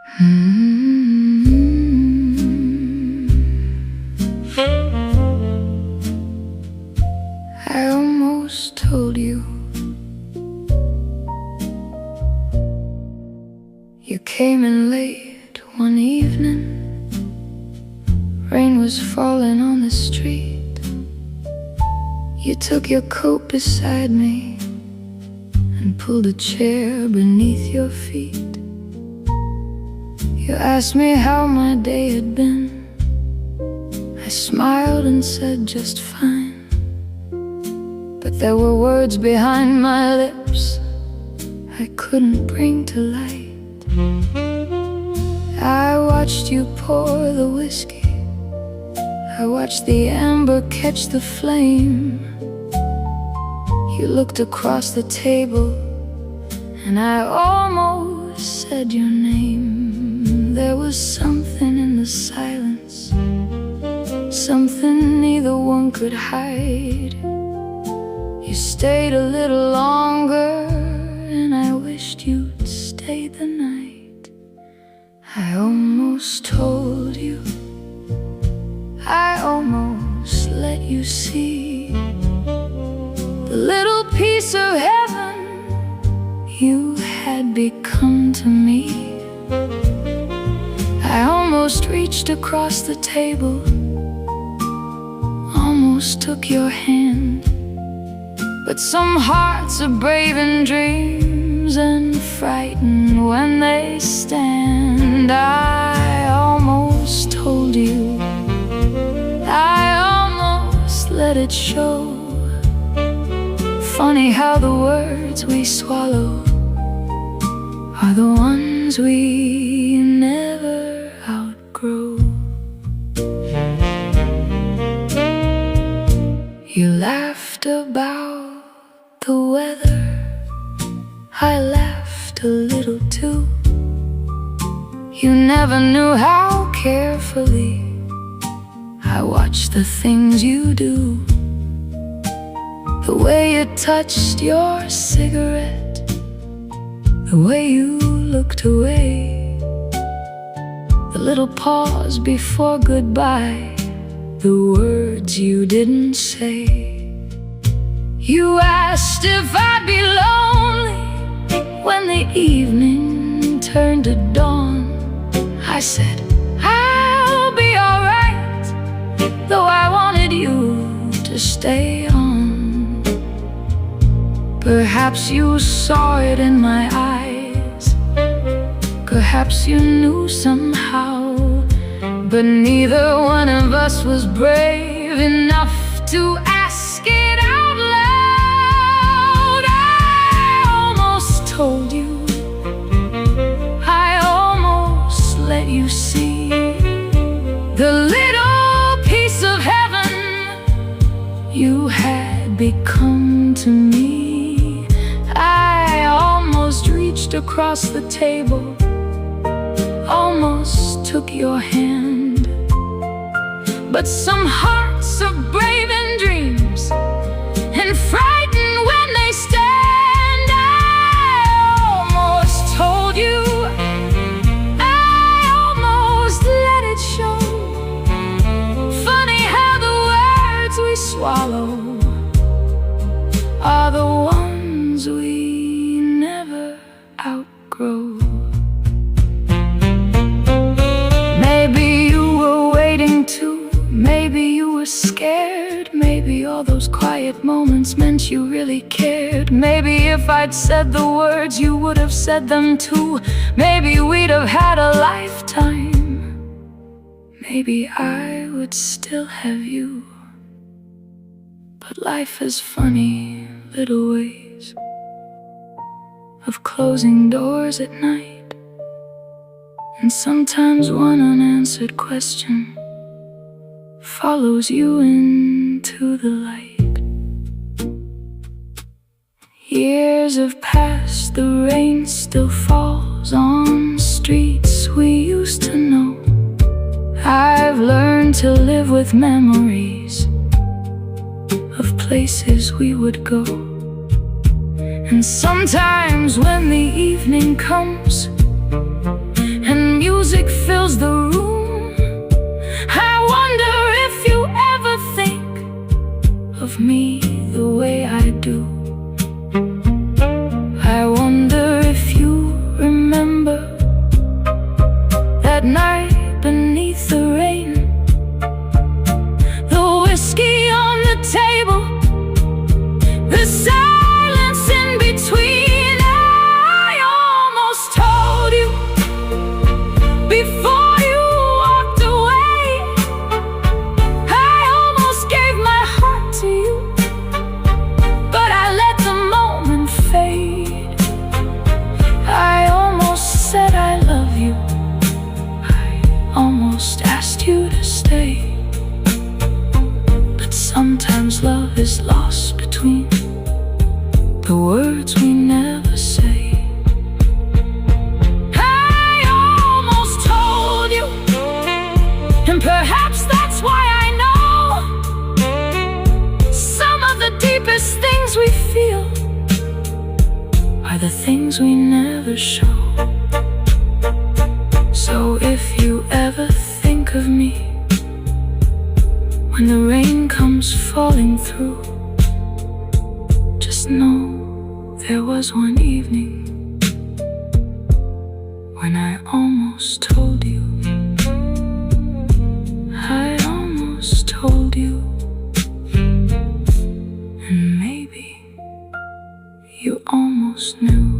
I almost told you. You came in late one evening. Rain was falling on the street. You took your coat beside me and pulled a chair beneath your feet. You asked me how my day had been. I smiled and said just fine. But there were words behind my lips I couldn't bring to light. I watched you pour the whiskey. I watched the amber catch the flame. You looked across the table and I almost said your name. There was something in the silence, something neither one could hide. You stayed a little longer and I wished you'd stay the night. I almost told you, I almost let you see the little piece of heaven you had become to me. I almost reached across the table, almost took your hand. But some hearts are brave in dreams and frightened when they stand. I almost told you, I almost let it show. Funny how the words we swallow are the ones we never outgrow. You laughed about the weather, I laughed a little too. You never knew how carefully I watch the things you do. The way you touched your cigarette, the way you looked away, the little pause before goodbye, the words you didn't say. You asked if I'd be lonely when the evening turned to dawn. I said, I'll be alright, though I wanted you to stay on. Perhaps you saw it in my eyes, perhaps you knew somehow, but neither one of us was brave enough to ask it out loud. I almost told you, I almost let you see the little piece of heaven you had become to me. I almost reached across the table, almost took your hand. But some hearts are brave in dreams and frightened when they stand. I almost told you, I almost let it show. Funny how the words we swallow are the ones we never outgrow. Maybe you were waiting too, maybe you were scared, maybe all those quiet moments meant you really cared. Maybe if I'd said the words you would have said them too. Maybe we'd have had a lifetime. Maybe I would still have you. But life has funny little ways of closing doors at night, and sometimes one unanswered question follows you into the light. Years have passed, the rain still falls on streets we used to know. I've learned to live with memories of places we would go. And sometimes when the evening comes and fills the room. I wonder if you ever think of me the way I do. I wonder if you remember that night beneath the rain, the whiskey on the table, the silence in between. I almost told you before you walked away. I almost gave my heart to you, but I let the moment fade. I almost said I love you, I almost asked you to stay. But sometimes love is lost between the words we never say. I almost told you, and perhaps that's why I know some of the deepest things we feel are the things we never show. So if you ever think of me when the rain comes falling through, just know there was one evening when I almost told you, I almost told you, and maybe you almost knew.